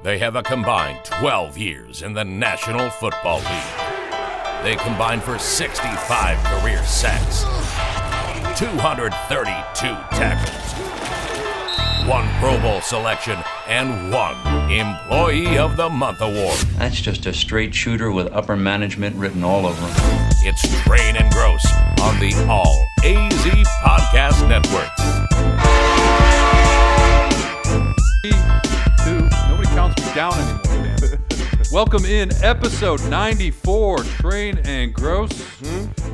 They have a combined 12 years in the National Football League. They combined for 65 career sacks, 232 tackles, 1 Pro Bowl selection, and 1 Employee of the Month award. That's just a straight shooter with upper management written all over him. It's Train and Grose on the All AZ Podcast Network. Nobody counts me down anymore, Dan. Welcome in episode 94, Train and Grose.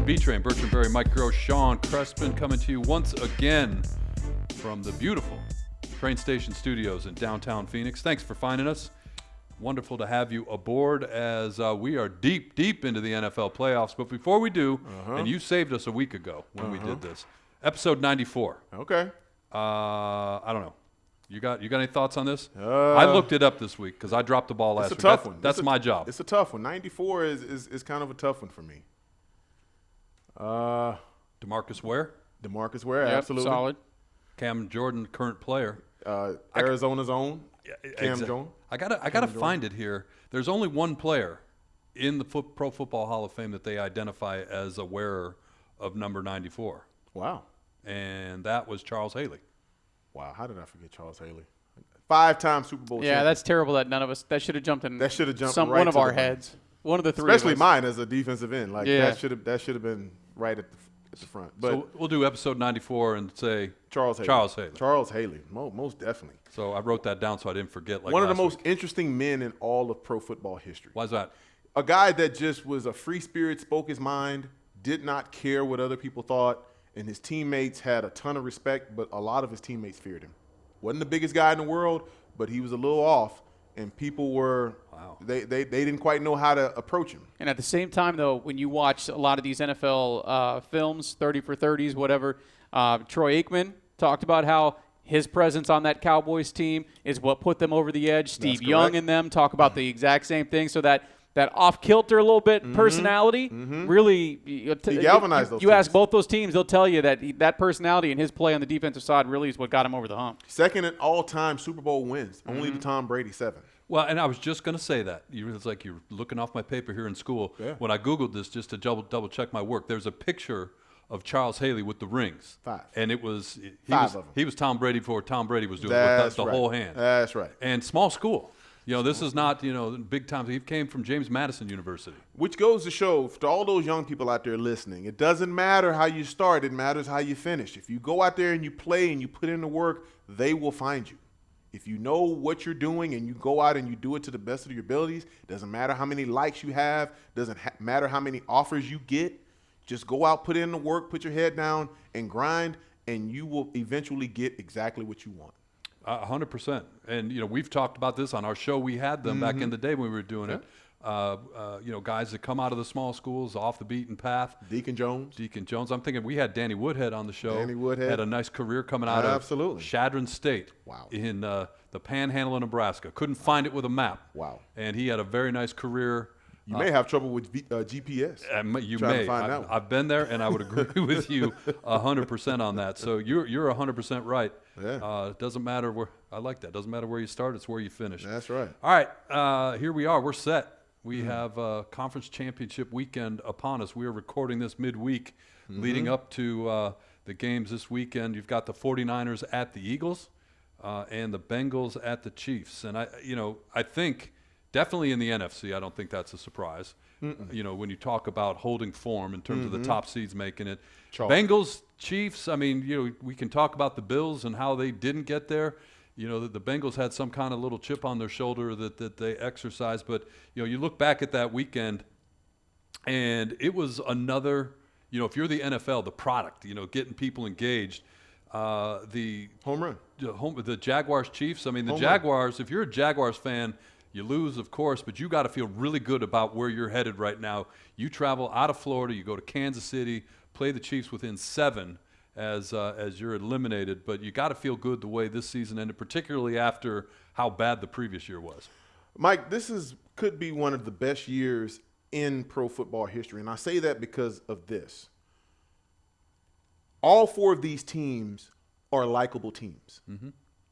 B-Train, Bertrand Berry, Mike Grose, Sean Crespin coming to you once again from the beautiful Train Station Studios in downtown Phoenix. Thanks for finding us. Wonderful to have you aboard as we are deep into the NFL playoffs. But before we do, and you saved us a week ago when we did this, episode 94. Okay. I don't know. You got any thoughts on this? I looked it up this week because I dropped the ball last week. It's a tough one. That's my job. It's a tough one. 94 is kind of a tough one for me. DeMarcus Ware, absolutely. Solid. Cam Jordan, current player. Arizona's own, Cam Jones. I gotta find it here. There's only one player in the Pro Football Hall of Fame that they identify as a wearer of number 94. Wow. And that was Charles Haley. Wow, how did I forget Charles Haley? 5-time Super Bowl champion. Yeah, that's terrible that none of us – that should have jumped in right one of to our the money. heads. One of the three Especially of us. mine as a defensive end. Like Yeah. that should have been right at the front. But So we'll do episode 94 and say Charles Haley. Charles Haley, most definitely. So I wrote that down so I didn't forget. Like one of the last most week. interesting men in all of pro football history. Why is that? A guy that just was a free spirit, spoke his mind, did not care what other people thought, and his teammates had a ton of respect, but a lot of his teammates feared him. Wasn't the biggest guy in the world, but he was a little off, and people were they didn't quite know how to approach him. And at the same time, though, when you watch a lot of these NFL films, 30 for 30s, whatever, Troy Aikman talked about how his presence on that Cowboys team is what put them over the edge. Steve Young and them talk about the exact same thing. So that off-kilter a little bit personality really He galvanized those You teams. ask both those teams, they'll tell you that personality and his play on the defensive side really is what got him over the hump. Second in all-time Super Bowl wins, only to Tom Brady 7. Well, and I was just going to say that. It's like you're looking off my paper here in school. Yeah. When I Googled this just to double check my work, there's a picture of Charles Haley with the rings. 5. And he was Tom Brady before Tom Brady was doing That's the right. whole hand. That's right. And small school. This is not, big time. He came from James Madison University. Which goes to show, to all those young people out there listening, it doesn't matter how you start. It matters how you finish. If you go out there and you play and you put in the work, they will find you. If you know what you're doing and you go out and you do it to the best of your abilities, it doesn't matter how many likes you have, doesn't matter how many offers you get. Just go out, put in the work, put your head down, and grind, and you will eventually get exactly what you want. 100%. And, we've talked about this on our show. We had them back in the day when we were doing it. Guys that come out of the small schools, off the beaten path. Deacon Jones. I'm thinking we had Danny Woodhead on the show. Danny Woodhead. Had a nice career coming out of Shadron State. Wow. In the Panhandle of Nebraska. Couldn't find it with a map. Wow. And he had a very nice career. You may have trouble with GPS. You trying may. to find that one. I've been there, and I would agree with you 100% on that. So you're 100% right. Yeah. It doesn't matter where. I like that. Doesn't matter where you start. It's where you finish. That's right. All right. Here we are. We're set. We have a conference championship weekend upon us. We are recording this midweek, leading up to the games this weekend. You've got the 49ers at the Eagles, and the Bengals at the Chiefs. And I think. Definitely in the NFC, I don't think that's a surprise. When you talk about holding form in terms of the top seeds making it. Bengals, Chiefs, we can talk about the Bills and how they didn't get there. The Bengals had some kind of little chip on their shoulder that they exercised. But, you look back at that weekend, and it was another, if you're the NFL, the product, getting people engaged. The home run. The Jaguars, Chiefs. The Home Jaguars, if you're a Jaguars fan, you lose, of course, but you got to feel really good about where you're headed right now. You travel out of Florida, you go to Kansas City, play the Chiefs within 7 as you're eliminated, but you got to feel good the way this season ended, particularly after how bad the previous year was. Mike, this could be one of the best years in pro football history, and I say that because of this. All 4 of these teams are likable teams.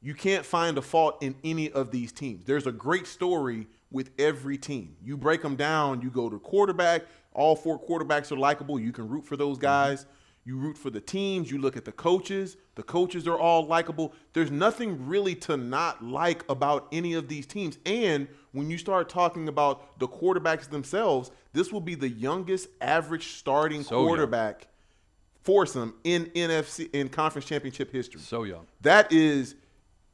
you can't find a fault in any of these teams. There's a great story with every team. You break them down, you go to quarterback, all 4 quarterbacks are likable. You can root for those guys. You root for the teams. You look at the coaches. The coaches are all likable. There's nothing really to not like about any of these teams. And when you start talking about the quarterbacks themselves, this will be the youngest average starting quarterback foursome in conference championship history. So young. That is,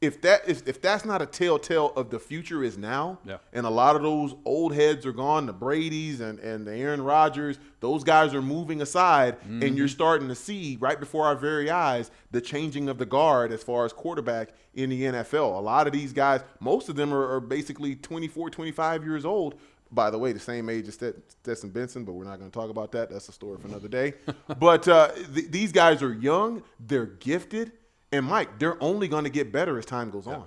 if that's not a telltale of the future is now, and a lot of those old heads are gone, the Bradys and the Aaron Rodgers, those guys are moving aside, and you're starting to see right before our very eyes the changing of the guard as far as quarterback in the NFL. A lot of these guys, most of them are basically 24, 25 years old. By the way, the same age as Stetson Benson, but we're not going to talk about that. That's a story for another day. But these guys are young. They're gifted. And, Mike, they're only going to get better as time goes on.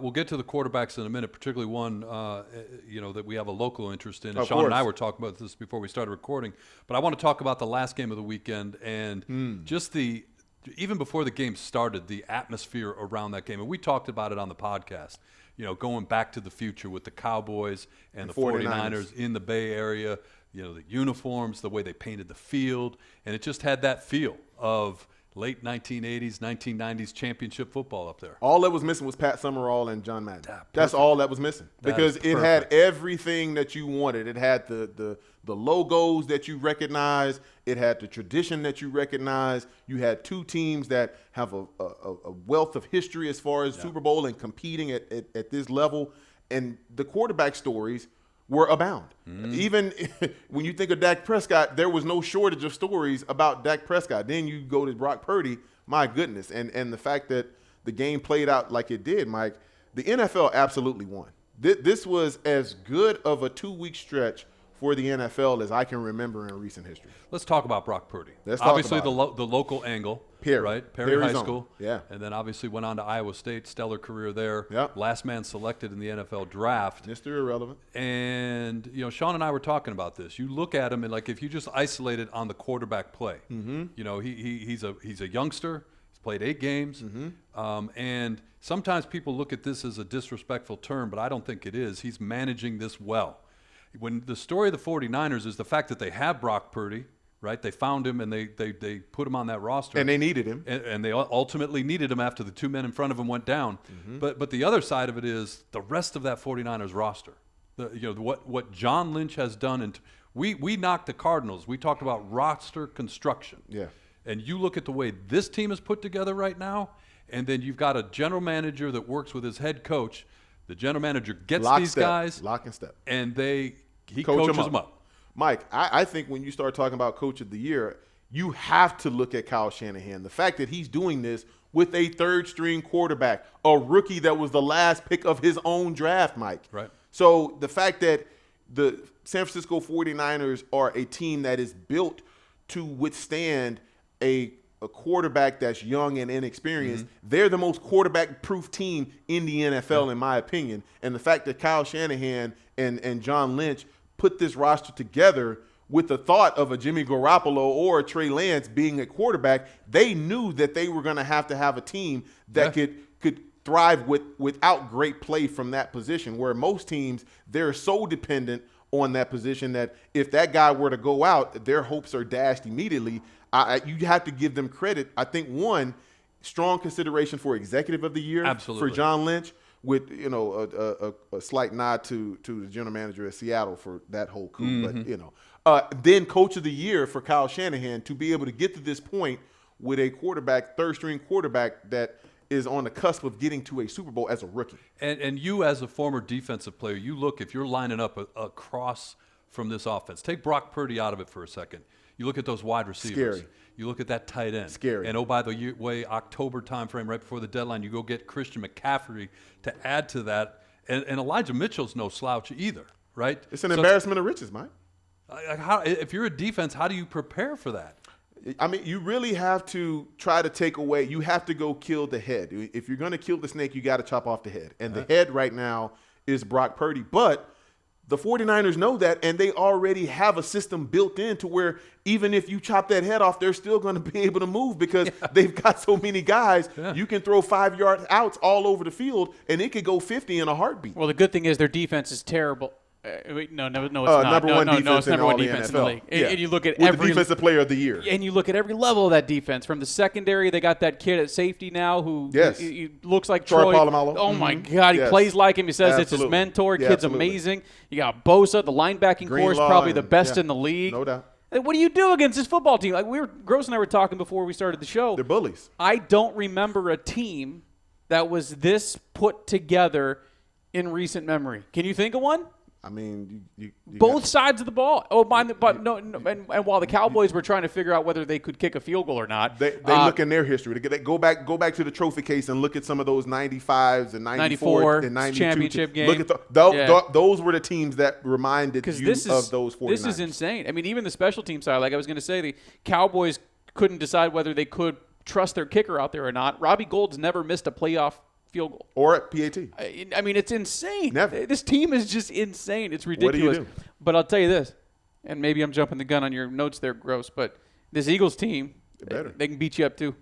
We'll get to the quarterbacks in a minute, particularly one, that we have a local interest in. Of Sean course. and I were talking about this before we started recording. But I want to talk about the last game of the weekend and just even before the game started, the atmosphere around that game. And we talked about it on the podcast, going back to the future with the Cowboys and the 49ers in the Bay Area, the uniforms, the way they painted the field. And it just had that feel of late 1980s, 1990s championship football up there. All that was missing was Pat Summerall and John Madden. That's all that was missing because it had everything that you wanted. It had the logos that you recognize. It had the tradition that you recognize. You had 2 teams that have a wealth of history as far as Super Bowl and competing at this level. And the quarterback stories were abound. Even when you think of Dak Prescott, there was no shortage of stories about Dak Prescott. Then you go to Brock Purdy, my goodness. And the fact that the game played out like it did, Mike, the NFL absolutely won. This was as good of a 2-week stretch for the NFL as I can remember in recent history. Let's talk about Brock Purdy. Obviously, the local angle, right? Perry High School. Yeah. And then obviously went on to Iowa State, stellar career there. Yep. Last man selected in the NFL draft. Mr. Irrelevant. And, Sean and I were talking about this. You look at him and, if you just isolate it on the quarterback play, he's a youngster. He's played 8 games. And sometimes people look at this as a disrespectful term, but I don't think it is. He's managing this well. When the story of the 49ers is the fact that they have Brock Purdy, right? They found him and they put him on that roster. And they needed him. And they ultimately needed him after the 2 men in front of him went down. But the other side of it is the rest of that 49ers roster. What John Lynch has done. And we knocked the Cardinals. We talked about roster construction. Yeah. And you look at the way this team is put together right now, and then you've got a general manager that works with his head coach. The general manager gets these guys. Lock and step. And he coaches them up. Mike, I think when you start talking about Coach of the Year, you have to look at Kyle Shanahan. The fact that he's doing this with a 3rd-string quarterback, a rookie that was the last pick of his own draft, Mike. Right. So the fact that the San Francisco 49ers are a team that is built to withstand a quarterback that's young and inexperienced, they're the most quarterback-proof team in the NFL, in my opinion. And the fact that Kyle Shanahan and John Lynch put this roster together with the thought of a Jimmy Garoppolo or a Trey Lance being a quarterback, they knew that they were going to have a team that could thrive without great play from that position, where most teams, they're so dependent on that position that if that guy were to go out, their hopes are dashed immediately. You have to give them credit. I think, one, strong consideration for Executive of the Year for John Lynch, with a slight nod to the general manager at Seattle for that whole coup. But then Coach of the Year for Kyle Shanahan to be able to get to this point with a quarterback, 3rd-string quarterback that is on the cusp of getting to a Super Bowl as a rookie. And you, as a former defensive player, you look, if you're lining up across from this offense, take Brock Purdy out of it for a second. You look at those wide receivers. Scary. You look at that tight end. Scary. And, by the way, October timeframe, right before the deadline, you go get Christian McCaffrey to add to that. And Elijah Mitchell's no slouch either, right? It's an embarrassment of riches, Mike. If you're a defense, how do you prepare for that? I mean, you really have to try to take away. You have to go kill the head. If you're going to kill the snake, you got to chop off the head. And the head right now is Brock Purdy. But The 49ers know that, and they already have a system built in to where even if you chop that head off, they're still going to be able to move because they've got so many guys. Yeah. You can throw 5-yard outs all over the field, and it could go 50 in a heartbeat. Well, the good thing is their defense is terrible. Wait, no, it's not. Number one defense it's number one defense in the league. Yeah. And you look at every defensive player of the year. And you look at every level of that defense. From the secondary, they got that kid at safety now who he looks like Troy Polamalu. Oh my God, he plays like him. He says it's his mentor. Kid's amazing. You got Bosa, the linebacking core is probably the best in the league. No doubt. What do you do against this football team? Like Grose and I were talking before we started the show. They're bullies. I don't remember a team that was this put together in recent memory. Can you think of one? I mean, you both sides of the ball. Oh, and while the Cowboys were trying to figure out whether they could kick a field goal or not, they look in their history. They go back to the trophy case and look at some of those 95s and 94 and 92 championship game. Look at those were the teams that reminded you of those 49ers. This is insane. I mean, even the special team side, like I was going to say, the Cowboys couldn't decide whether they could trust their kicker out there or not. Robbie Gould's never missed a playoff field goal. Or at PAT. I mean, it's insane. Never. This team is just insane. It's ridiculous. What do you do? But I'll tell you this, and maybe I'm jumping the gun on your notes there, Grose, but this Eagles team, they can beat you up too.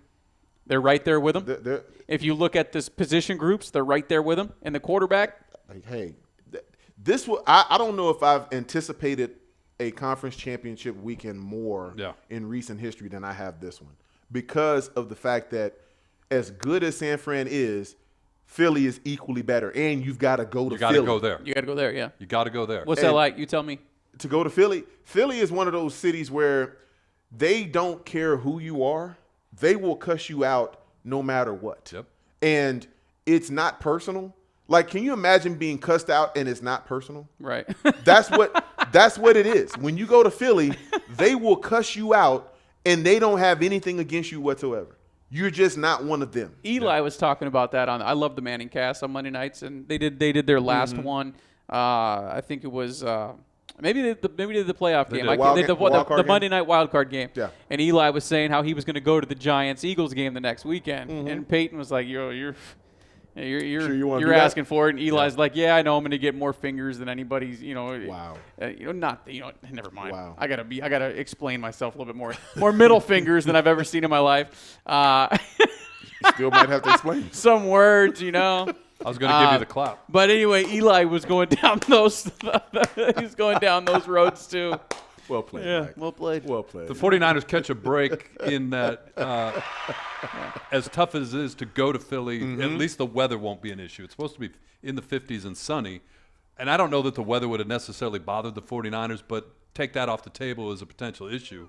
They're right there with them. If you look at this position groups, they're right there with them. And the quarterback. Hey, I don't know if I've anticipated a conference championship weekend more in recent history than I have this one, because of the fact that as good as San Fran is, Philly is equally better, and you've got to go to Philly. You got to go there. You got to go there, yeah. You got to go there. What's that like? You tell me. To go to Philly, Philly is one of those cities where they don't care who you are. They will cuss you out no matter what. Yep. And it's not personal. Like, can you imagine being cussed out and it's not personal? Right. That's what it is. When you go to Philly, they will cuss you out, and they don't have anything against you whatsoever. You're just not one of them. Eli was talking about that I love the Manning Cast on Monday nights, and they did their last one. I think it was maybe they did the playoff game. The Monday night wild card game. Yeah. And Eli was saying how he was going to go to the Giants-Eagles game the next weekend, and Peyton was like, You're asking for it, and Eli's like, yeah, I know I'm going to get more fingers than anybody's. Wow. Never mind. Wow. I gotta explain myself a little bit more middle fingers than I've ever seen in my life. You still might have to explain some words, I was going to give you the clap. But anyway, Eli was going down those. He's going down those roads too. Well played. Yeah, Mike. well played. Well played. The 49ers catch a break in that as tough as it is to go to Philly, at least the weather won't be an issue. It's supposed to be in the 50s and sunny. And I don't know that the weather would have necessarily bothered the 49ers, but take that off the table as a potential issue.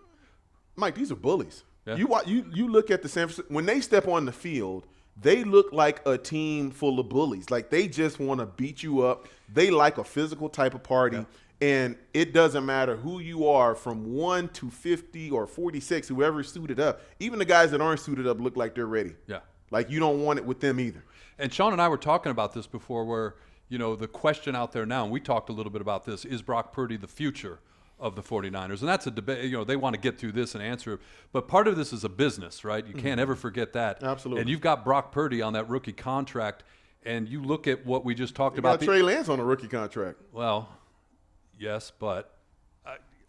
Mike, these are bullies. Yeah. You look at the San Francisco – when they step on the field, they look like a team full of bullies. Like, they just want to beat you up. They like a physical type of party. Yeah. And it doesn't matter who you are, from 1 to 50 or 46, whoever's suited up. Even the guys that aren't suited up look like they're ready. Yeah. Like, you don't want it with them either. And Sean and I were talking about this before where, the question out there now, and we talked a little bit about this, is Brock Purdy the future of the 49ers? And that's a debate. They want to get through this and answer it. But part of this is a business, right? You can't ever forget that. Absolutely. And you've got Brock Purdy on that rookie contract, and you look at what we just talked about. You got Trey Lance on a rookie contract. Well, yes, but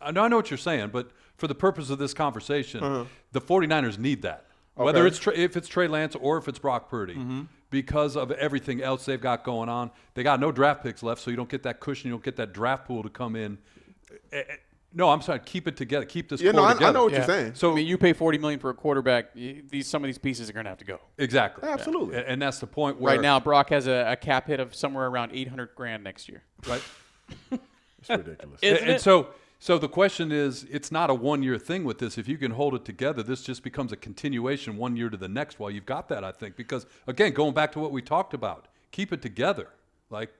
I know what you're saying, but for the purpose of this conversation, the 49ers need that. Okay. Whether if it's Trey Lance or if it's Brock Purdy, because of everything else they've got going on. They got no draft picks left, so you don't get that cushion. You don't get that draft pool to come in. No, I'm sorry. Keep it together. Keep this core together. I know what you're saying. So you pay $40 million for a quarterback. Some of these pieces are going to have to go. Exactly. Absolutely. And that's the point where right now Brock has a cap hit of somewhere around $800,000 next year. Right. It's ridiculous. And so the question is, it's not a one-year thing with this. If you can hold it together, this just becomes a continuation 1 year to the next while you've got that, I think. Because, again, going back to what we talked about, keep it together.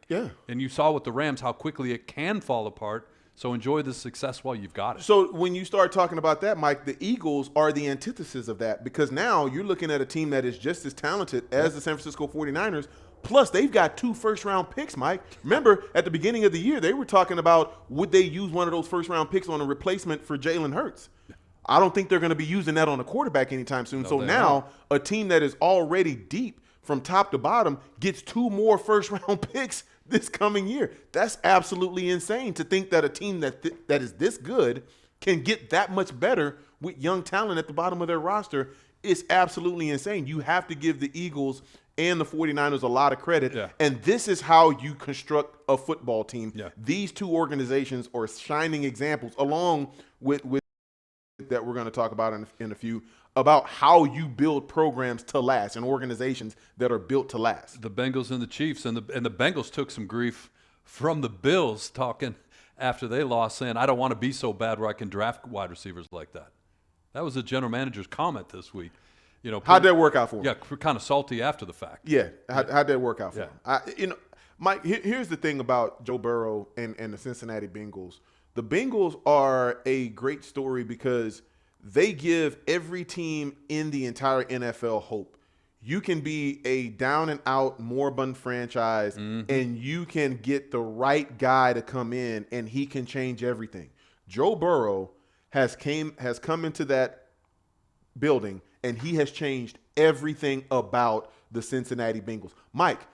And you saw with the Rams how quickly it can fall apart. So enjoy the success while you've got it. So when you start talking about that, Mike, the Eagles are the antithesis of that, because now you're looking at a team that is just as talented as the San Francisco 49ers. Plus, they've got 2 first-round picks, Mike. Remember, at the beginning of the year, they were talking about would they use one of those first-round picks on a replacement for Jalen Hurts. I don't think they're going to be using that on a quarterback anytime soon. No, so now a team that is already deep from top to bottom gets 2 more first-round picks this coming year. That's absolutely insane to think that a team that is this good can get that much better with young talent at the bottom of their roster. It's absolutely insane. You have to give the Eagles and the 49ers a lot of credit. Yeah. And this is how you construct a football team. Yeah. These two organizations are shining examples, along with that we're going to talk about in a few, about how you build programs to last and organizations that are built to last. The Bengals and the Chiefs, and the Bengals took some grief from the Bills talking after they lost, saying, I don't want to be so bad where I can draft wide receivers like that. That was the general manager's comment this week. You know, How'd that work out for him? Yeah, kind of salty after the fact. Yeah, how'd that work out for Yeah. him? Mike, here's the thing about Joe Burrow and the Cincinnati Bengals. The Bengals are a great story because they give every team in the entire NFL hope. You can be a down and out moribund franchise, and you can get the right guy to come in, and he can change everything. Joe Burrow has come into that building, and he has changed everything about the Cincinnati Bengals. Mike,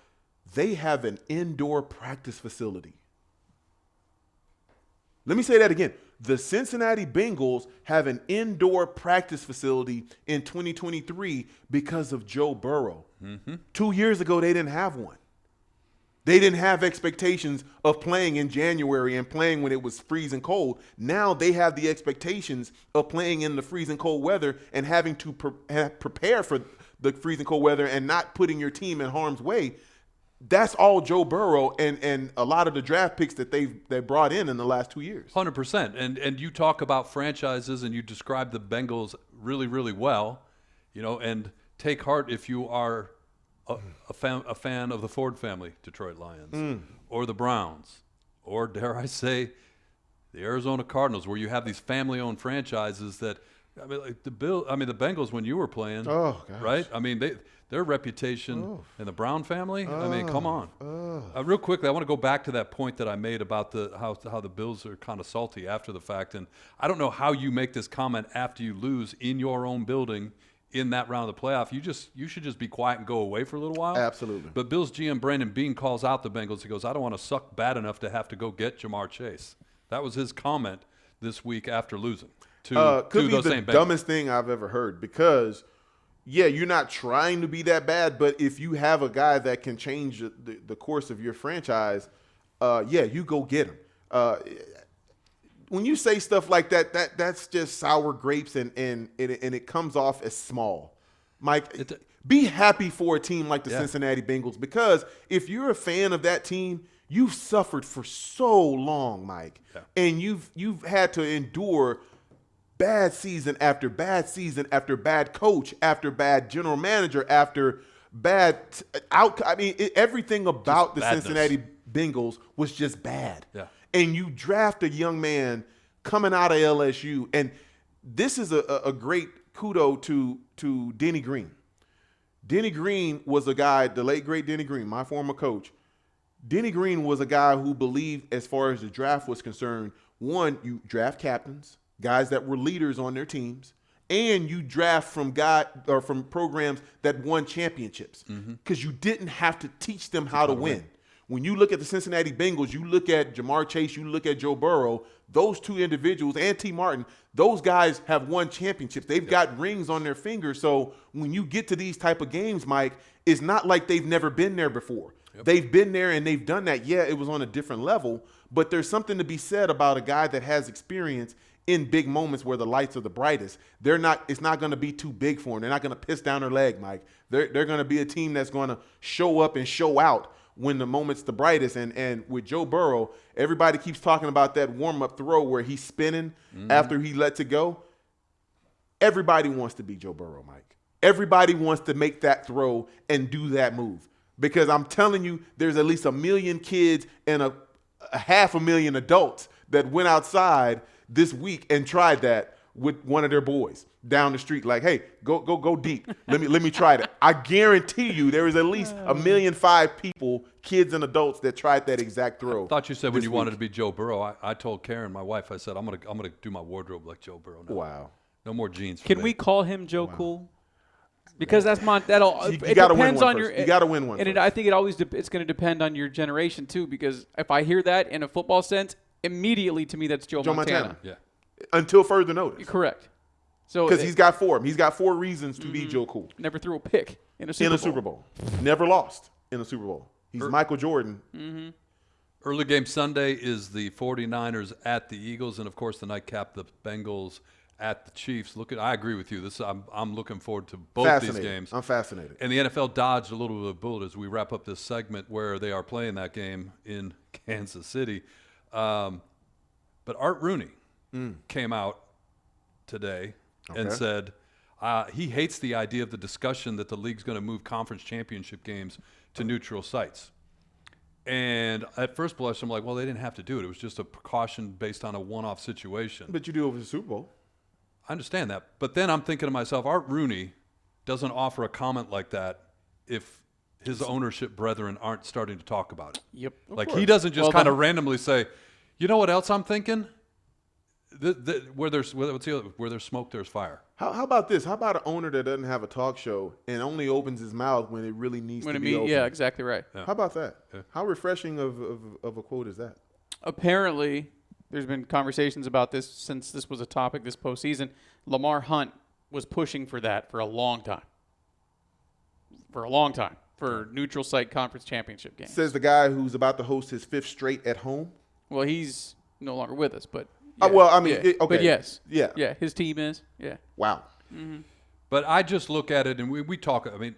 they have an indoor practice facility. Let me say that again. The Cincinnati Bengals have an indoor practice facility in 2023 because of Joe Burrow. 2 years ago, they didn't have one. They didn't have expectations of playing in January and playing when it was freezing cold. Now they have the expectations of playing in the freezing cold weather and having to prepare for the freezing cold weather and not putting your team in harm's way. That's all Joe Burrow and a lot of the draft picks that they brought in the last 2 years. 100%. And you talk about franchises, and you describe the Bengals really, really well, you know, and take heart if you are a fan of the Ford family, Detroit Lions, or the Browns, or dare I say, the Arizona Cardinals, where you have these family-owned franchises that, I mean, like the Bengals when you were playing, right? I mean, their reputation and the Brown family. I mean, come on. Real quickly, I want to go back to that point that I made about how the Bills are kind of salty after the fact, and I don't know how you make this comment after you lose in your own building in that round of the playoff. You should just be quiet and go away for a little while. Absolutely. But Bills GM Brandon Beane calls out the Bengals. He goes, I don't want to suck bad enough to have to go get Jamar Chase. That was his comment this week after losing to could be those the same Bengals. dumbest thing I've ever heard because, yeah, you're not trying to be that bad, but if you have a guy that can change the course of your franchise, yeah, you go get him. When you say stuff like that's just sour grapes and it comes off as small. Mike, be happy for a team like the Cincinnati Bengals, because if you're a fan of that team, you've suffered for so long, Mike, and you've had to endure bad season after bad season after bad coach after bad general manager after bad outcome. I mean, everything about the Cincinnati Bengals was just bad. Yeah. And you draft a young man coming out of LSU, and this is a great kudo to Denny Green. Denny Green was a guy, the late great Denny Green, my former coach. Denny Green was a guy who believed, as far as the draft was concerned, one, you draft captains, guys that were leaders on their teams, and you draft from programs that won championships, because you didn't have to teach them how to win. When you look at the Cincinnati Bengals, you look at Jamar Chase, you look at Joe Burrow, those two individuals, and T. Martin, those guys have won championships. They've got rings on their fingers. So when you get to these type of games, Mike, it's not like they've never been there before. They've been there and they've done that. Yeah, it was on a different level, but there's something to be said about a guy that has experience in big moments where the lights are the brightest. It's not going to be too big for them. They're not going to piss down their leg, Mike. They're going to be a team that's going to show up and show out when the moment's the brightest. And with Joe Burrow, everybody keeps talking about that warm-up throw where he's spinning after he lets it go. Everybody wants to be Joe Burrow, Mike. Everybody wants to make that throw and do that move. Because I'm telling you, there's at least 1 million kids and a 500,000 adults that went outside this week and tried that with one of their boys down the street. Like, hey, go deep. Let me try that. I guarantee you there is at least 1.5 million people, kids and adults, that tried that exact throw. I thought you said when you wanted to be Joe Burrow. I told Karen, my wife, I said I'm gonna do my wardrobe like Joe Burrow now. Wow. No more jeans. Can we call him Joe Cool? Because that's You it gotta win depends one on first. your. You gotta win one And first. I think it's going to depend on your generation too. Because if I hear that in a football sense, immediately to me that's Joe Montana. Yeah. Until further notice. Correct. So Because he's got 4. He's got 4 reasons to be Joe Cool. never threw a pick in a Super Bowl. Never lost in a Super Bowl. He's Michael Jordan. Early game Sunday is the 49ers at the Eagles, and of course the nightcap, the Bengals at the Chiefs. I agree with you. I'm looking forward to both these games. I'm fascinated. And the NFL dodged a little bit of a bullet as we wrap up this segment where they are playing that game in Kansas City. But Art Rooney came out today and said he hates the idea of the discussion that the league's going to move conference championship games to neutral sites. And at first blush, I'm like, well, they didn't have to do it. It was just a precaution based on a one-off situation. But you do over the Super Bowl. I understand that. But then I'm thinking to myself, Art Rooney doesn't offer a comment like that if his ownership brethren aren't starting to talk about it. Yep. Like he doesn't just kind of randomly say, you know what else I'm thinking? Where there's smoke, there's fire. How about this? How about an owner that doesn't have a talk show and only opens his mouth when it really needs to be open? Yeah, exactly right. Yeah. How about that? Yeah. How refreshing of a quote is that? Apparently, there's been conversations about this since this was a topic this postseason. Lamar Hunt was pushing for that for a long time. For neutral site conference championship games. Says the guy who's about to host his 5th straight at home. Well, he's no longer with us, but yeah. Well, I mean, yeah. Okay. But yes. Yeah. Yeah, his team is. Yeah. Wow. Mm-hmm. But I just look at it and we talk. I mean,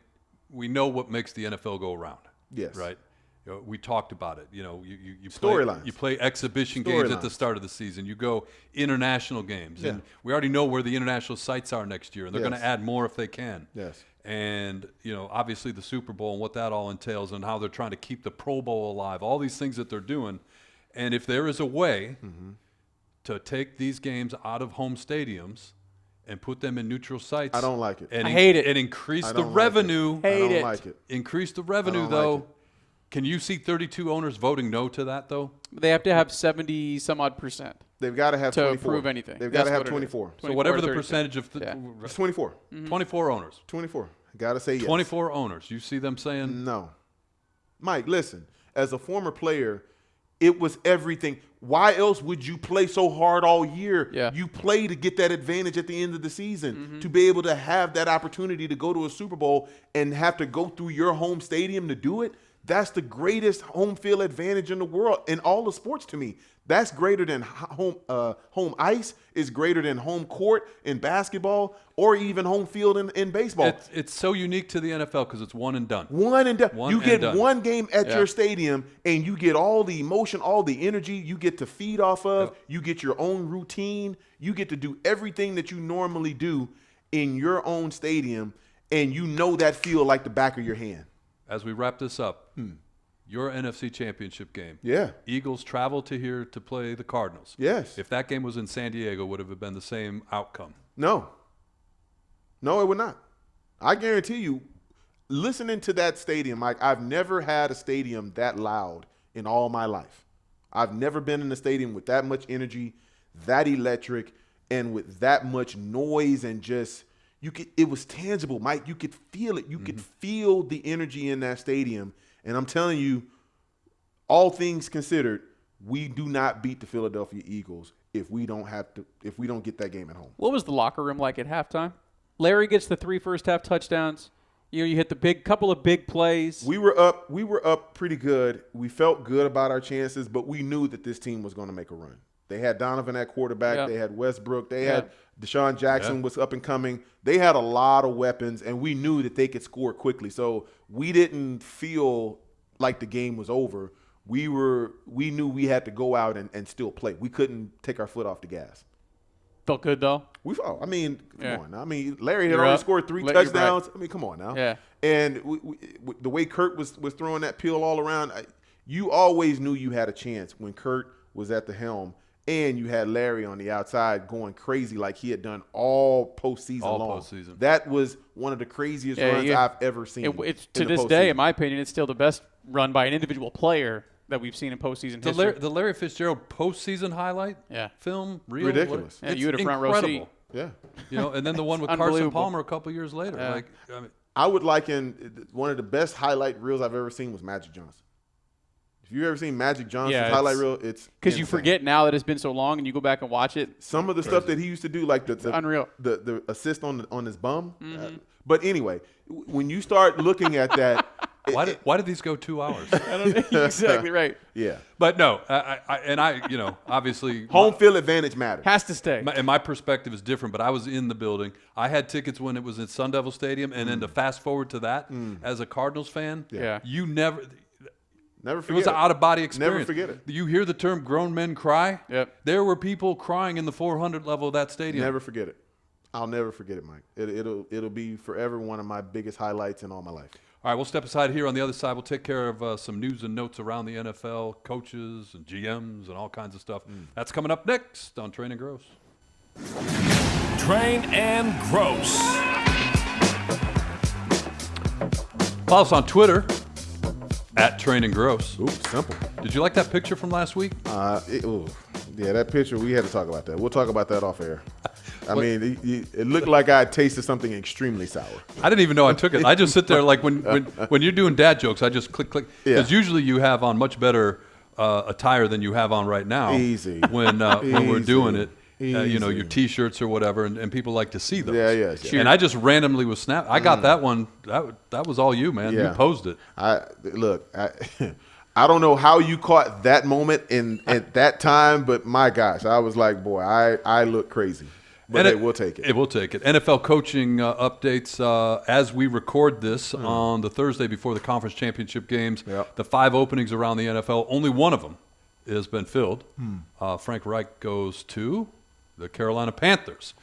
we know what makes the NFL go around. Yes. Right. You know, we talked about it. You know, you Storylines. You play exhibition games at the start of the season. You go international games, and we already know where the international sites are next year, and they're going to add more if they can. Yes. And obviously the Super Bowl and what that all entails, and how they're trying to keep the Pro Bowl alive. All these things that they're doing, and if there is a way to take these games out of home stadiums and put them in neutral sites, I don't like it. I hate it. And increase the revenue. I don't like it. Increase the revenue, though. Like can you see 32 owners voting no to that, though? They have to have 70 some odd %. They've got to have to 24. prove anything. They've got to have 24. So whatever the percentage of It's 24. 24 owners. 24. Got to say yes. 24 owners. You see them saying no. Mike, listen. As a former player, it was everything. Why else would you play so hard all year? Yeah. You play to get that advantage at the end of the season, to be able to have that opportunity to go to a Super Bowl and have to go through your home stadium to do it. That's the greatest home field advantage in the world in all the sports to me. That's greater than home ice. Is greater than home court in basketball or even home field in baseball. It's so unique to the NFL because it's one and done. One and done. You get one game at Yeah. your stadium and you get all the emotion, all the energy you get to feed off of. Yep. You get your own routine. You get to do everything that you normally do in your own stadium, and you know that feel like the back of your hand. As we wrap this up, your NFC Championship game. Yeah. Eagles travel to here to play the Cardinals. Yes. If that game was in San Diego, would it have been the same outcome? No. No, it would not. I guarantee you, listening to that stadium, Mike, I've never had a stadium that loud in all my life. I've never been in a stadium with that much energy, that electric, and with that much noise and just it was tangible, Mike. You could feel it. You could feel the energy in that stadium. And I'm telling you, all things considered, we do not beat the Philadelphia Eagles if we don't get that game at home. What was the locker room like at halftime? Larry gets the 3 first-half touchdowns. You hit the couple of big plays. We were up pretty good. We felt good about our chances, but we knew that this team was going to make a run. They had Donovan at quarterback. Yeah. They had Westbrook. They had Deshaun Jackson was up and coming. They had a lot of weapons, and we knew that they could score quickly. So we didn't feel like the game was over. We knew we had to go out and still play. We couldn't take our foot off the gas. Felt good, though. Come on now. I mean, Larry had You're already up. scored 3 You're touchdowns. right. I mean, come on now. Yeah. And the way Kurt was throwing that peel all around, you always knew you had a chance when Kurt was at the helm. And you had Larry on the outside going crazy like he had done all postseason long. Postseason. That was one of the craziest runs I've ever seen. It's to this day, in my opinion, it's still the best run by an individual player that we've seen in postseason history. The Larry Fitzgerald postseason highlight film, ridiculous. Yeah, you had a front row seat. Yeah. You know, and then the one with Carson unbelievable. Palmer a couple years later. Yeah. Like, I mean, I would liken one of the best highlight reels I've ever seen was Magic Johnson. If you've ever seen Magic Johnson's highlight reel, it's because you insane. forget now that it's been so long, and you go back and watch it. Some of the stuff that he used to do, like the unreal. the assist on his bum. But anyway, when you start looking at that, why did these go 2 hours? I don't know. Exactly right. yeah, But no, you know, obviously home field advantage matters. Has to stay. and my perspective is different, but I was in the building. I had tickets when it was at Sun Devil Stadium, and then to fast forward to that as a Cardinals fan, Yeah. you never Never it forget was an out of body experience. Never forget it. You hear the term "grown men cry." Yep. There were people crying in the 400 level of that stadium. Never forget it. I'll never forget it, Mike. It'll be forever one of my biggest highlights in all my life. All right, we'll step aside here. On the other side, we'll take care of some news and notes around the NFL, coaches and GMs and all kinds of stuff. That's coming up next on Train and Grose. Train and Grose. Follow us on Twitter at Train and Grose. Ooh, simple. Did you like that picture from last week? Yeah, that picture, we had to talk about that. We'll talk about that off air. I mean, it looked like I tasted something extremely sour. I didn't even know I took it. I just sit there like when you're doing dad jokes, I just click. Yeah. Because usually you have on much better attire than you have on right now. Easy. When we're doing it. You know, Easy. your T-shirts or whatever, and people like to see those. Yeah. And I just randomly was snap. I got that one. That was all you, man. Yeah. You posed it. I don't know how you caught that moment at that time, but my gosh, I was like, boy, I look crazy. But hey, we'll take it. We'll take it. NFL coaching updates as we record this on the Thursday before the conference championship games. Yep. The 5 openings around the NFL, only one of them has been filled. Frank Reich goes to the Carolina Panthers,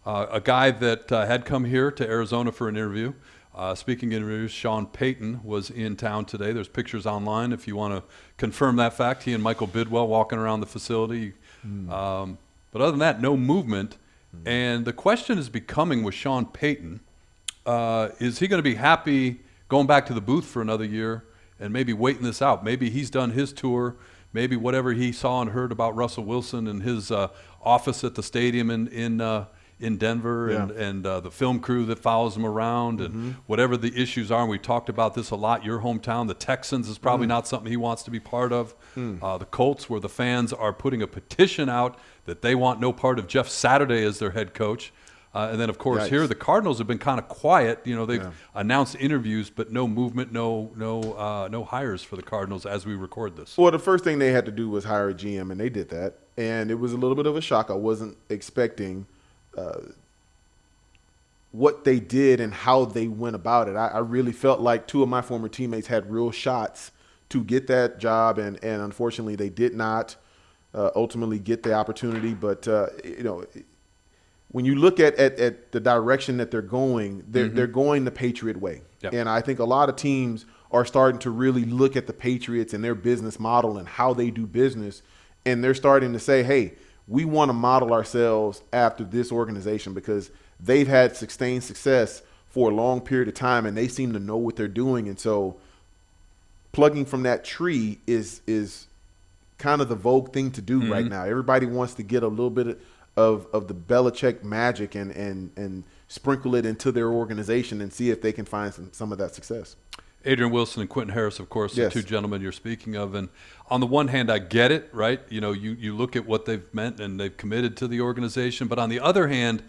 a guy that had come here to Arizona for an interview. Speaking of interviews, Sean Payton was in town today. There's pictures online if you want to confirm that fact. He and Michael Bidwell walking around the facility. But other than that, no movement. And the question is becoming with Sean Payton, is he going to be happy going back to the booth for another year and maybe waiting this out? Maybe he's done his tour. Maybe whatever he saw and heard about Russell Wilson and his office at the stadium in Denver and the film crew that follows him around and whatever the issues are. And we talked about this a lot. Your hometown, the Texans, is probably not something he wants to be part of. The Colts, where the fans are putting a petition out that they want no part of Jeff Saturday as their head coach. And then, of course, here the Cardinals have been kind of quiet. You know, they've announced interviews, but no movement, no hires for the Cardinals as we record this. Well, the first thing they had to do was hire a GM, and they did that. And it was a little bit of a shock. I wasn't expecting what they did and how they went about it. I really felt like 2 of my former teammates had real shots to get that job, and unfortunately they did not ultimately get the opportunity. But, you know, when you look at the direction that they're going, they're going the Patriot way. Yep. And I think a lot of teams are starting to really look at the Patriots and their business model and how they do business, and they're starting to say, hey, we want to model ourselves after this organization because they've had sustained success for a long period of time, and they seem to know what they're doing. And so plugging from that tree is kind of the vogue thing to do right now. Everybody wants to get a little bit of the Belichick magic and sprinkle it into their organization and see if they can find some of that success. Adrian Wilson and Quentin Harris, of course, Yes. the 2 gentlemen you're speaking of. And on the one hand, I get it, right? You know, you look at what they've meant and they've committed to the organization. But on the other hand,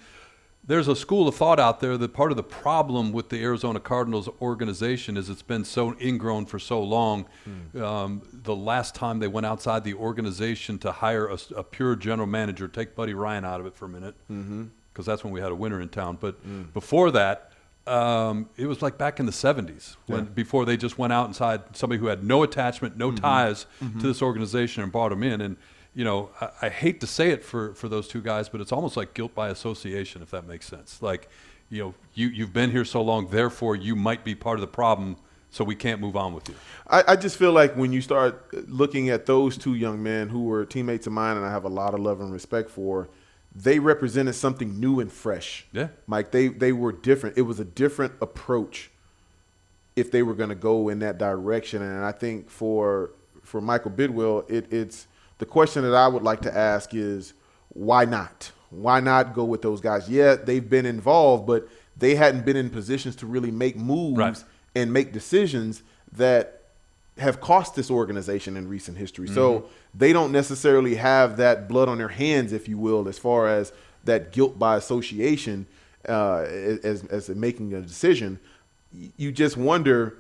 there's a school of thought out there that part of the problem with the Arizona Cardinals organization is it's been so ingrown for so long. The last time they went outside the organization to hire a pure general manager, take Buddy Ryan out of it for a minute, because that's when we had a winner in town. But before that, it was like back in the 70s before they just went out inside somebody who had no attachment, no ties to this organization and brought them in. And, you know, I hate to say it for those 2 guys, but it's almost like guilt by association, if that makes sense. Like, you know, you've been here so long, therefore you might be part of the problem, so we can't move on with you. I just feel like when you start looking at those 2 young men who were teammates of mine and I have a lot of love and respect for, they represented something new and fresh. Yeah. Mike, they were different. It was a different approach if they were going to go in that direction. And I think for Michael Bidwell, it's the question that I would like to ask is, why not? Why not go with those guys? Yeah, they've been involved, but they hadn't been in positions to really make moves and make decisions that have cost this organization in recent history. So they don't necessarily have that blood on their hands, if you will, as far as that guilt by association as making a decision. You just wonder,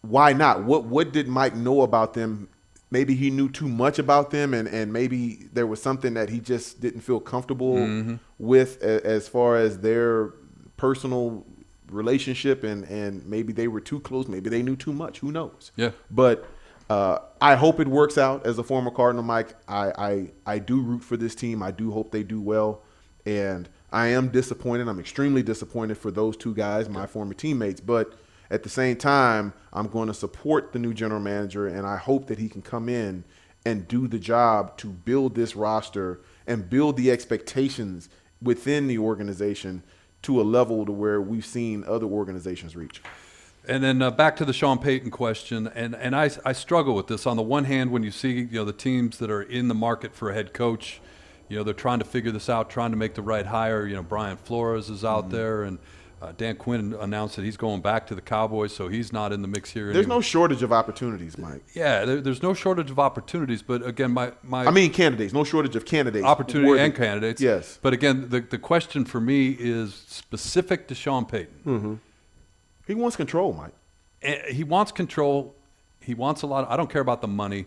why not? What did Mike know about them? Maybe he knew too much about them, and maybe there was something that he just didn't feel comfortable with as far as their personal relationship, and maybe they were too close. Maybe they knew too much. Who knows? Yeah. But I hope it works out. As a former Cardinal, Mike, I do root for this team. I do hope they do well, and I am disappointed. I'm extremely disappointed for those two guys, my former teammates. But at the same time, I'm going to support the new general manager, and I hope that he can come in and do the job to build this roster and build the expectations within the organization to a level to where we've seen other organizations reach. And then back to the Sean Payton question, and I struggle with this. On the one hand, when you see the teams that are in the market for a head coach, they're trying to figure this out, trying to make the right hire. Brian Flores is out there, and Dan Quinn announced that he's going back to the Cowboys, so he's not in the mix here. There's no shortage of opportunities, Mike. Yeah, there's no shortage of opportunities, but again, candidates. No shortage of candidates. Opportunity and candidates. Yes. But again, the question for me is specific to Sean Payton. He wants control, Mike. He wants control. He wants a lot. I don't care about the money.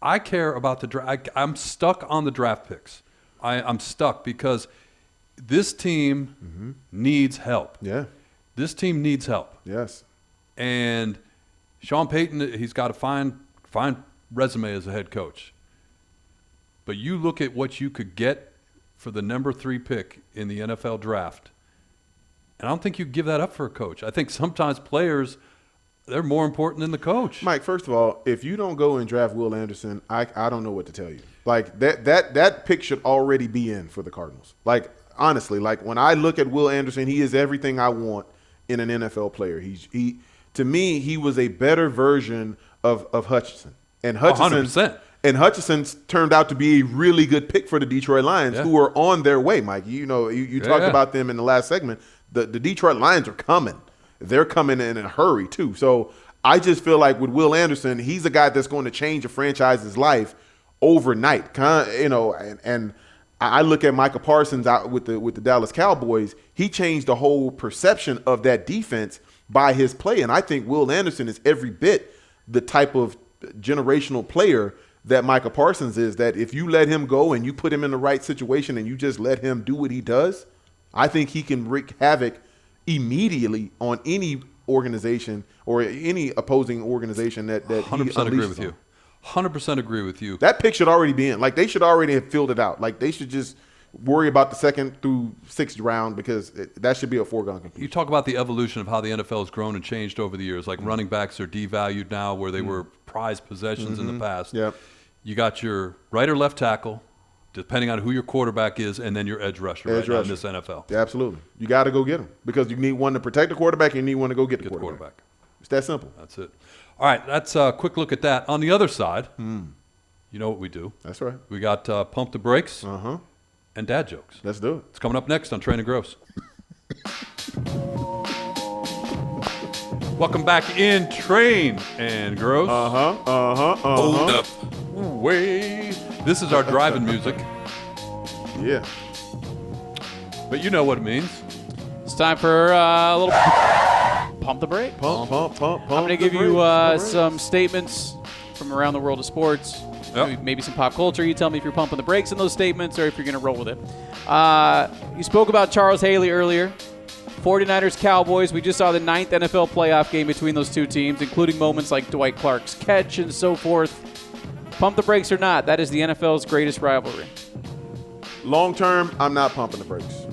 I care about the draft. I'm stuck on the draft picks. I'm stuck because this team needs help. Yeah. This team needs help. Yes. And Sean Payton, he's got a fine resume as a head coach. But you look at what you could get for the number 3 pick in the NFL draft, and I don't think you give that up for a coach. I think sometimes players, they're more important than the coach. Mike, first of all, if you don't go and draft Will Anderson, I don't know what to tell you. Like that pick should already be in for the Cardinals. Like, honestly, like when I look at Will Anderson, he is everything I want in an NFL player. To me, he was a better version of Hutchinson. And 100%. And Hutchinson's turned out to be a really good pick for the Detroit Lions, who are on their way, Mike. You talked about them in the last segment. The Detroit Lions are coming. They're coming in a hurry, too. So I just feel like with Will Anderson, he's a guy that's going to change a franchise's life overnight. And I look at Micah Parsons out with the Dallas Cowboys. He changed the whole perception of that defense by his play. And I think Will Anderson is every bit the type of generational player that Micah Parsons is, that if you let him go and you put him in the right situation and you just let him do what he does, I think he can wreak havoc immediately on any organization or any opposing organization that 100% agree with you. 100% agree with you. That pick should already be in. Like, they should already have filled it out. Like, they should just worry about the 2nd through 6th round because that should be a foregone conclusion. You talk about the evolution of how the NFL has grown and changed over the years. Like running backs are devalued now where they were prized possessions in the past. Yep. You got your right or left tackle, depending on who your quarterback is, and then your edge rusher now in this NFL. Yeah, absolutely. You got to go get them because you need one to protect the quarterback and you need one to go get the quarterback. It's that simple. That's it. All right, that's a quick look at that. On the other side, you know what we do. That's right. We got Pump the Brakes and Dad Jokes. Let's do it. It's coming up next on Train and Grose. Welcome back in Train and Grose. Hold up. Way. This is our driving music, Yeah. but you know what it means. It's time for a little pump the brake. Pump. I'm going to give you some statements from around the world of sports. Yep. Maybe some pop culture. You tell me if you're pumping the brakes in those statements or if you're going to roll with it. You spoke about Charles Haley earlier. 49ers, Cowboys. We just saw the 9th NFL playoff game between those two teams, including moments like Dwight Clark's catch and so forth. Pump the brakes or not, that is the NFL's greatest rivalry. Long term, I'm not pumping the brakes.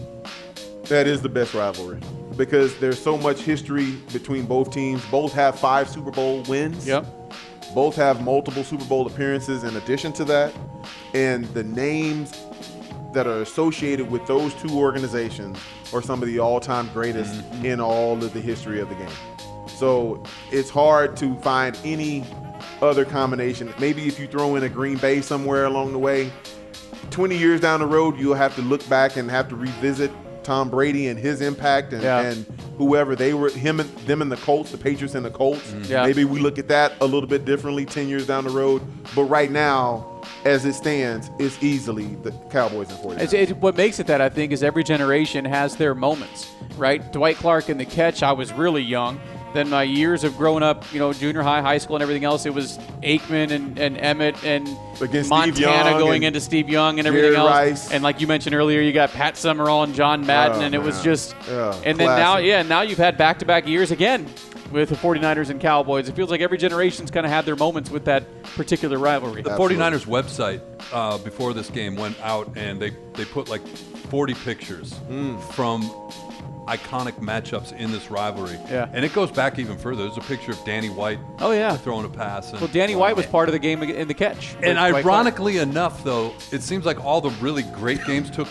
That is the best rivalry because there's so much history between both teams. Both have 5 Super Bowl wins. Yep. Both have multiple Super Bowl appearances in addition to that. And the names that are associated with those two organizations are some of the all-time greatest in all of the history of the game. So it's hard to find any other combination. Maybe if you throw in a Green Bay somewhere along the way, 20 years down the road, you'll have to look back and have to revisit Tom Brady and his impact and whoever they were, them and the Colts, the Patriots and the Colts. Maybe we look at that a little bit differently 10 years down the road. But right now, as it stands, it's easily the Cowboys and 49ers. What makes it that, I think, is every generation has their moments, right? Dwight Clark in the catch, I was really young. Then my years of growing up, junior high, high school, and everything else, it was Aikman and Emmett and Against Montana going into Steve Young and everything else. Rice. And like you mentioned earlier, you got Pat Summerall and John Madden, and it was just and then now you've had back-to-back years again with the 49ers and Cowboys. It feels like every generation's kind of had their moments with that particular rivalry. The 49ers website before this game went out, and they put like 40 pictures from iconic matchups in this rivalry. Yeah. And it goes back even further. There's a picture of Danny White throwing a pass. And, well, Danny White was part of the game in the catch. And ironically enough, though, it seems like all the really great games took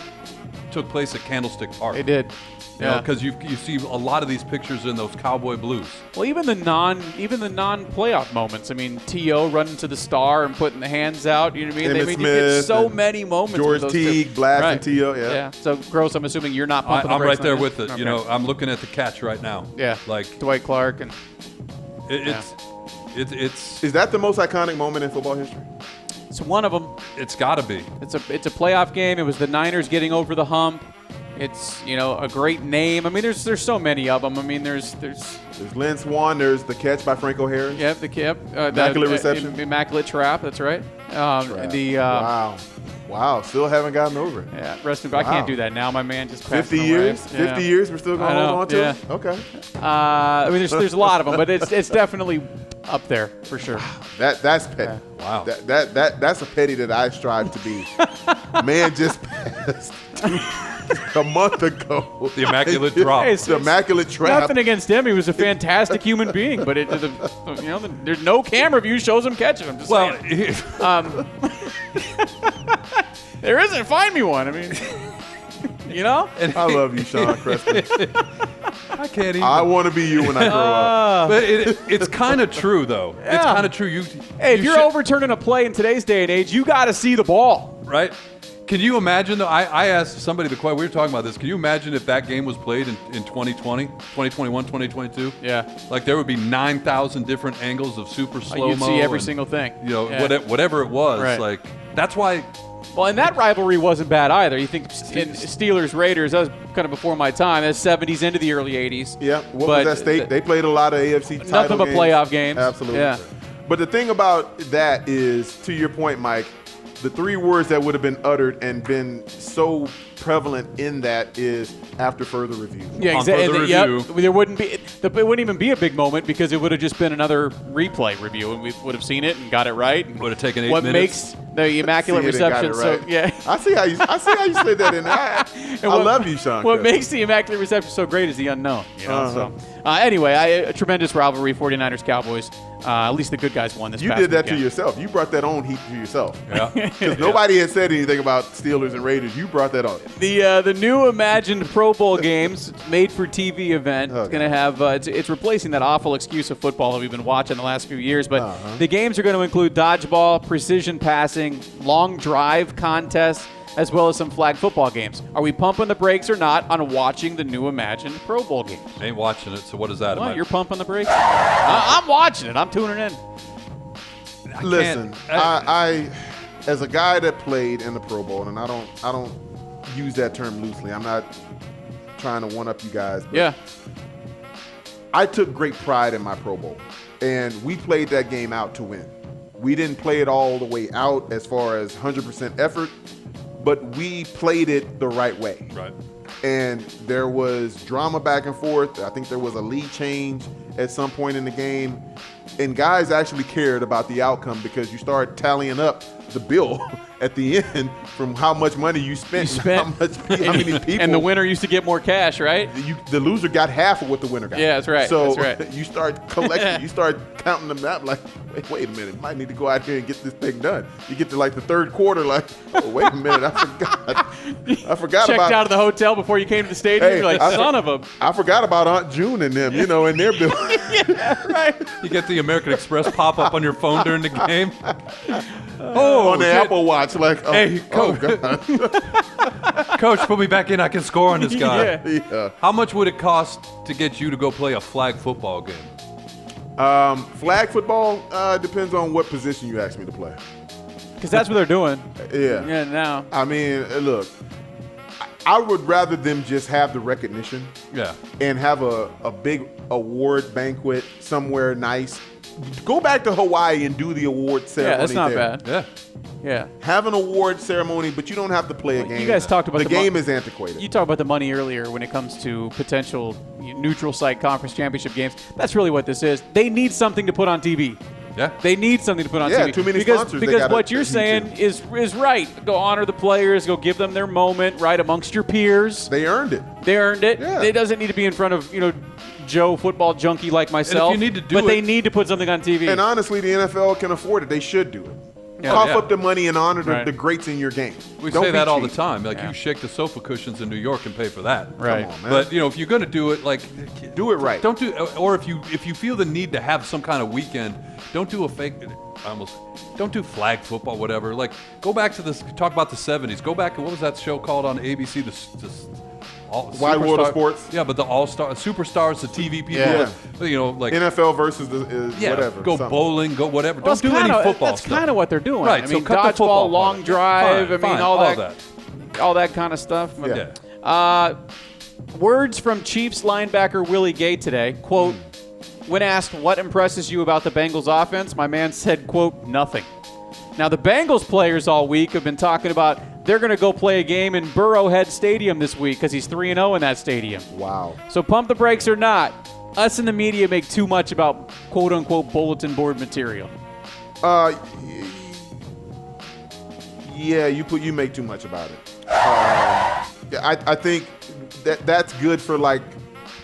place at Candlestick Park. They did. Because you see a lot of these pictures in those cowboy blues. Well, even the non-playoff moments. I mean, T.O. running to the star and putting the hands out. You know what I mean? Emmitt you Smith get so many moments. George with those Teague, blasting T.O. Yeah. So, Grose, I'm assuming you're not pumping the I'm brakes right there on with this? it. Okay. I'm looking at the catch right now. Yeah. Like Dwight Clark and Is that the most iconic moment in football history? it's one of them. It's got to be. It's a playoff game. It was the Niners getting over the hump. It's a great name. I mean, there's so many of them. I mean, there's Lynn Swann. There's the catch by Franco Harris. Immaculate reception. Immaculate trap. That's right. Wow. Still haven't gotten over it. Yeah, I can't do that now. My man just passed 50 years. away. 50 years. We're still going to hold on to it. Okay. I mean, there's a lot of them, but it's definitely up there for sure. That's petty. Wow. That's a petty that I strive to be. Man just passed a month ago. The immaculate drop. Hey, The immaculate trap. Nothing against him. He was a fantastic human being, but there's no camera view shows him catching him. Just saying. There isn't. Find me one. I mean, I love you, Sean Preston. I can't even. I want to be you when I grow up. But it's kind of true, though. Yeah. It's kind of true. If you're overturning a play in today's day and age, you got to see the ball. Right? Can you imagine, though? I asked somebody the question. We were talking about this. Can you imagine if that game was played in 2020, 2021, 2022? Yeah. Like there would be 9,000 different angles of super slow-mo. You'd see every single thing. Whatever it was. Right. Like that's why. Well, and that rivalry wasn't bad either. You think Steelers-Raiders, that was kind of before my time. That's 70s into the early 80s. Yeah. What was that state? They played a lot of AFC title nothing but games. playoff games. Absolutely. Yeah. But the thing about that is, to your point, Mike, the three words that would have been uttered and been so prevalent in that is after further review. Yeah, exactly. There wouldn't be. It wouldn't even be a big moment because it would have just been another replay review, and we would have seen it and got it right. Would have taken 8 what minutes. Makes the immaculate reception so I see how you slid that in there. I love you, Sean. What makes the immaculate reception so great is the unknown. Anyway, a tremendous rivalry, 49ers Cowboys. At least the good guys won this. You past did that weekend. to yourself. You brought that on heat to yourself. Yeah. Because nobody had said anything about Steelers and Raiders. You brought that on. The new imagined Pro Bowl games made for TV event. Okay. It's going to have it's replacing that awful excuse of football that we've been watching the last few years. But the games are going to include dodgeball, precision passing, long drive contests, as well as some flag football games. Are we pumping the brakes or not on watching the new imagined Pro Bowl games? I ain't watching it, so what is that? What, you're pumping the brakes? I'm watching it. I'm tuning in. Listen, I as a guy that played in the Pro Bowl, and I don't use that term loosely. I'm not trying to one up you guys, but I took great pride in my Pro Bowl, and we played that game out to win. We didn't play it all the way out as far as 100% effort, but we played it the right way. Right. And there was drama back and forth. I think there was a lead change at some point in the game. And guys actually cared about the outcome because you start tallying up the bill at the end from how much money you spent. How many people. And the winner used to get more cash, right? The loser got half of what the winner got. Yeah, that's right. So that's right. you start collecting, you start counting them out like, wait a minute, might need to go out here and get this thing done. You get to like the third quarter, like, oh, wait a minute, I forgot Checked about. out of the hotel before you came to the stadium. Hey, You're like, son of a. I forgot about Aunt June and them, in their bill. Yeah, right. You get the American Express pop up on your phone during the game. On the shit. Apple Watch. much like, oh, Hey, oh Coach. God. Coach, put me back in. I can score on this guy. Yeah. Yeah. How much would it cost to get you to go play a flag football game? Flag football depends on what position you ask me to play. Because that's what they're doing. Yeah. Yeah, now. I mean, look, I would rather them just have the recognition Yeah. and have a big award banquet somewhere nice. Go back to Hawaii and do the award ceremony. Yeah, that's not there. bad. Yeah. Yeah. Have an award ceremony, but you don't have to play a game. You guys talked about the the game is antiquated. You talked about the money earlier when it comes to potential neutral site conference championship games. That's really what this is. They need something to put on TV. Yeah. They need something to put on Yeah, TV. too many because, sponsors they Because gotta what you're adhere saying to. is right. Go honor the players. Go give them their moment, right, amongst your peers. They earned it. They earned it. Yeah. It doesn't need to be in front of, Joe football junkie like myself. you need to do but they it- need to put something on TV. And honestly, the NFL can afford it. They should do it. Yeah. Cough Yeah. up the money and honor Right. the greats in your game. We Don't say be that all the cheap. time. Like, Yeah. you shake the sofa cushions in New York and pay for that. Right. Come on, man. But if you're gonna do it, like, Do it right. Don't do, or if you feel the need to have some kind of weekend, don't do a fake. Don't do flag football, whatever. Like, go back to this. Talk about the '70s. Go back to what was that show called on ABC? Wide World of Superstar- Sports? Yeah, but the superstars, the TV people. Yeah. Like NFL versus the whatever. Go something. bowling, go whatever. Well, Don't do any football That's stuff. kind of what they're doing. Right, I so mean, cut the football dodgeball, long part. drive. Fine, I mean, all that kind of stuff. Yeah. Words from Chiefs linebacker Willie Gay today. Quote, when asked what impresses you about the Bengals offense, my man said, quote, nothing. Now, the Bengals players all week have been talking about they're going to go play a game in Burrowhead Stadium this week because he's 3-0 in that stadium. Wow. So pump the brakes or not, us in the media make too much about quote-unquote bulletin board material. Yeah, you make too much about it. I think that's good for like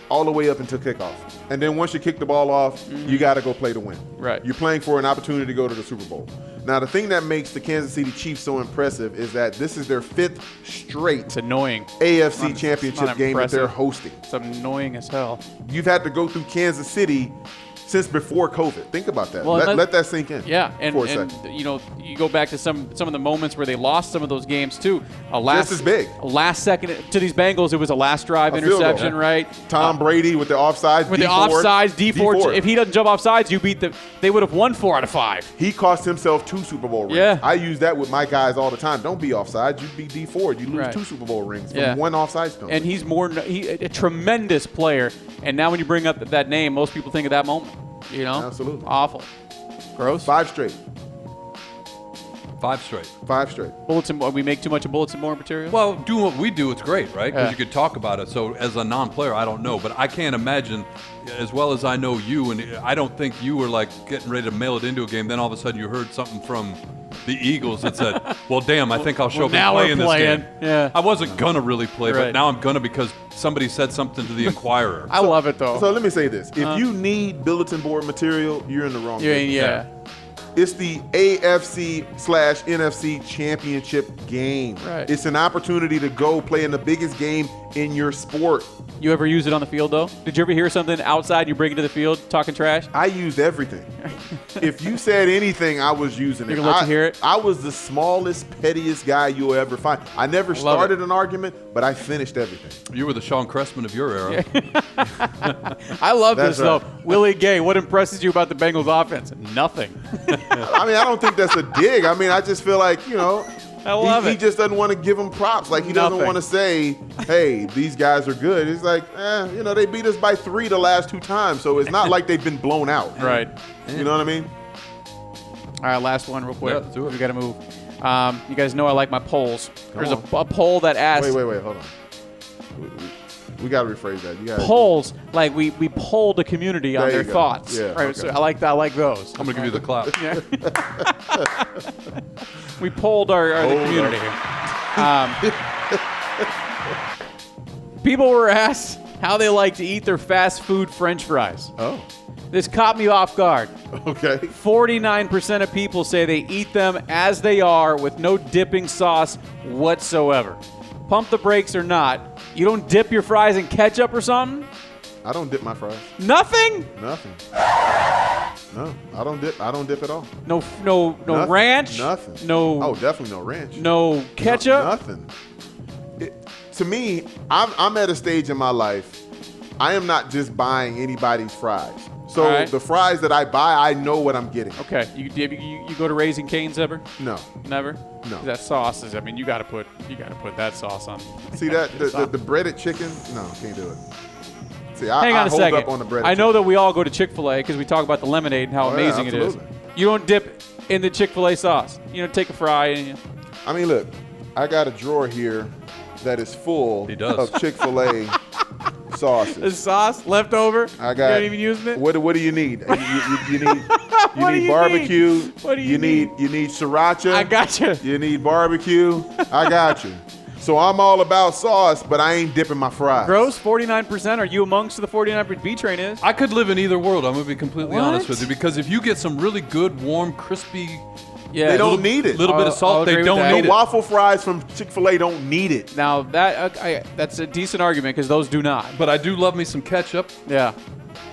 all the way up until kickoff. And then once you kick the ball off, you got to go play to win. Right. You're playing for an opportunity to go to the Super Bowl. Now, the thing that makes the Kansas City Chiefs so impressive is that this is their 5th straight It's annoying. AFC It's championship not game that they're impressive. hosting. It's annoying as hell. You've had to go through Kansas City since before COVID. Think about that. Well, Let that sink in. Yeah, and for a second. you go back to some of the moments where they lost some of those games too. Just as big. A last second to these Bengals, it was a last drive A field goal. interception, right? Tom Brady with the offsides. With the offsides, D4. If he doesn't jump offsides, they would have won 4 out of 5. He cost himself 2 Super Bowl rings. Yeah. I use that with my guys all the time. Don't be offside. You be D4. You lose Right. 2 Super Bowl rings Yeah. from 1 offsides penalty. And he's a tremendous player. And now when you bring up that name, most people think of that moment. Absolutely. Awful. Gross. 5 straight. 5 straight. 5 straight. Bulletin. We make too much of bulletin board material. Well, doing what we do, it's great, right? Because Yeah. you could talk about it. So as a non-player, I don't know, but I can't imagine, as well as I know you, and I don't think you were like getting ready to mail it into a game. Then all of a sudden you heard something from the Eagles that said, "Well, damn, I think I'll show up now and we're play in this playing." game." Yeah. I wasn't gonna really play, Right. but now I'm gonna because somebody said something to the Inquirer. I love it though. So let me say this. If you need bulletin board material, you're in the wrong yeah, business. yeah. It's the AFC/NFC championship game. Right. It's an opportunity to go play in the biggest game in your sport. You ever use it on the field though? Did you ever hear something outside? You bring it to the field, talking trash. I used everything. If you said anything, I was using it. You're gonna let you hear it? I was the smallest, pettiest guy you'll ever find. I never love started an argument, but I finished everything. You were the Sean Cressman of your era. I love That's this though. right. Willie Gay, what impresses you about the Bengals offense? Nothing. I mean, I don't think that's a dig. I mean, I just feel like, I love he it. just doesn't want to give them props. Like, he doesn't Nothing. want to say, hey, these guys are good. It's like, they beat us by 3 the last 2 times, so it's not like they've been blown out. Right. You know what I mean? All right, last one real quick. Yeah, let's do it. We got to move. You guys know I like my polls. There's on. a poll that asks Wait, hold on. We got to rephrase that. You got polls like we polled the community on There their you go. thoughts. Yeah, right. okay. So I like those. I'm gonna give you the clap. We polled the community here. People were asked how they like to eat their fast food French fries. Oh, This caught me off guard. okay. 49% of people say they eat them as they are with no dipping sauce whatsoever. Pump the brakes or not, you don't dip your fries in ketchup or something? I don't dip my fries. Nothing? Nothing. No, I don't dip. I don't dip at all. No Nothing. ranch. Nothing. No. Oh, definitely no ranch. No ketchup. Nothing. To me, I'm at a stage in my life. I am not just buying anybody's fries. So All right. the fries that I buy, I know what I'm getting. Okay. You go to Raising Cane's ever? No. Never. No. That sauce is. I mean, you got to put that sauce on. See that the breaded chicken? No, can't do it. See, Hang on I a hold second. up on the breaded I know chicken. that we all go to Chick-fil-A because we talk about the lemonade and how Oh, yeah, amazing it is. absolutely. You don't dip in the Chick-fil-A sauce. You know, take a fry and I mean, look, I got a drawer here that is full He does. of Chick-fil-A the sauces. sauce left over. I got. You not even using it. What do you need? You need What do you barbecue. need? What do you need? You need sriracha. I got you. You need barbecue. I got you. So I'm all about sauce, but I ain't dipping my fries. Gross, 49%. Are you amongst the 49%? B-Train is. I could live in either world. I'm going to be completely honest What? with you, because if you get some really good, warm, crispy, Yeah. They don't need it. little bit of I'll salt, agree they with don't that. need The it. waffle fries from Chick-fil-A don't need it. Now that's a decent argument because those do not. But I do love me some ketchup. Yeah.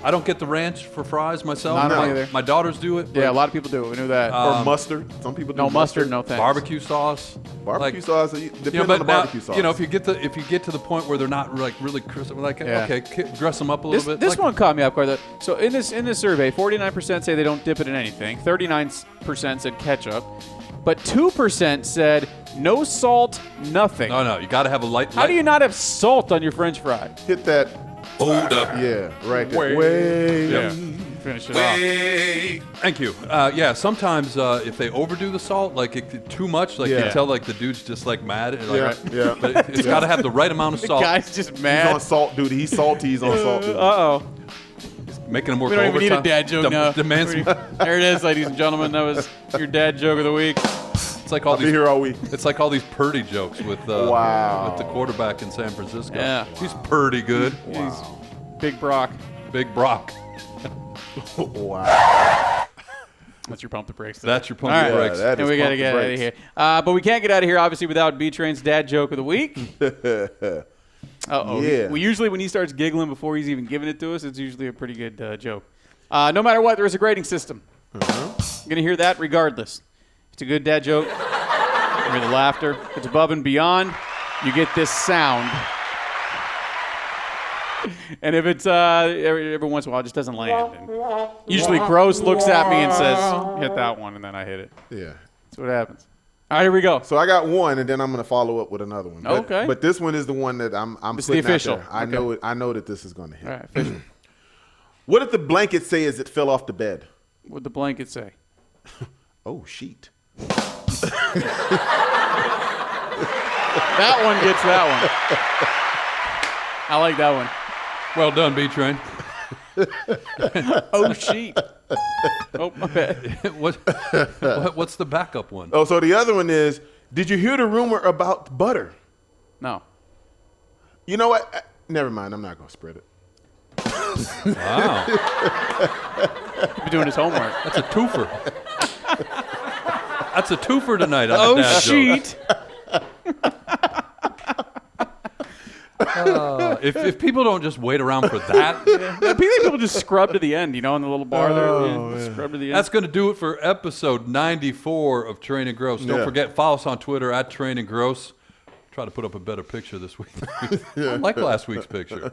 I don't get the ranch for fries myself. Not my, me either. my daughters do it. Yeah, a but lot of people do. We knew that. Or mustard. Some people do no mustard, no thanks. barbecue sauce. Barbecue sauce. Depends You know, on but the now, barbecue sauce. you know, if you get to the point where they're not like really crisp, like Yeah. okay, dress them up a little bit. This like, one caught me off guard. So in this survey, 49% say they don't dip it in anything. 39% said ketchup, but 2% said no salt, nothing. No, you got to have a light. How do you not have salt on your French fry? hit that. Hold up. Yeah, right there. Wait. Yeah. Finish it off. Thank you. Yeah, sometimes if they overdo the salt, like too much, like Yeah. you tell like the dude's just like mad. And, like, Yeah. But it's got to have the right amount of The salt. guy's just He's mad. on salt duty. He's salty. He's on salt duty. Uh-oh. Making them work We don't even need a overtime. dad joke now. Demands. There it is, ladies and gentlemen. That was your dad joke of the week. It's like all I'll be these. here all week. It's like all these Purdy jokes with Wow. with the quarterback in San Francisco. Yeah. He's pretty good. He's Big Brock. Big Brock. Wow. That's your pump the brakes. That's your pump All the right. brakes. that And is we got to pump the get out of brakes. here. But we can't get out of here, obviously, without B-Train's dad joke of the week. Uh-oh. Yeah. We usually, when he starts giggling before he's even giving it to us, it's usually a pretty good joke. No matter what, there is a grading system. You're going to hear that regardless. If it's a good dad joke, you hear the laughter. If it's above and beyond, you get this sound. And if it's every once in a while, it just doesn't land. And usually Grose looks at me and says, hit that one, and then I hit it. Yeah. That's what happens. All right, here we go. So I got one, and then I'm going to follow up with another one. But, Okay. But this one is the one that I'm This is the putting out official. there. I Okay. know it. I know that this is going to hit. All right, official. What did the blanket say as it fell off the bed? What'd the blanket say? Oh, sheet. That one gets that one. I like that one. Well done, B-Train. Oh, sheet. Oh, my bad. What's the backup one? Oh, so the other one is, did you hear the rumor about butter? No. You know what? Never mind. I'm not going to spread it. Wow, He's been doing his homework. that's a twofer. That's a twofer tonight on Oh, the dad joke. sheet. If people don't just wait around for that, Yeah, people just scrub to the end, you know, in the little bar there. Yeah, scrub to the end. that's going to do it for episode 94 of Train and Gross. Don't Yeah. forget, follow us on Twitter at Train and Gross. Try to put up a better picture this week. I like last week's picture.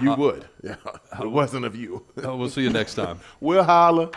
You would. Yeah. It wasn't of you. We'll see you next time. We'll holla.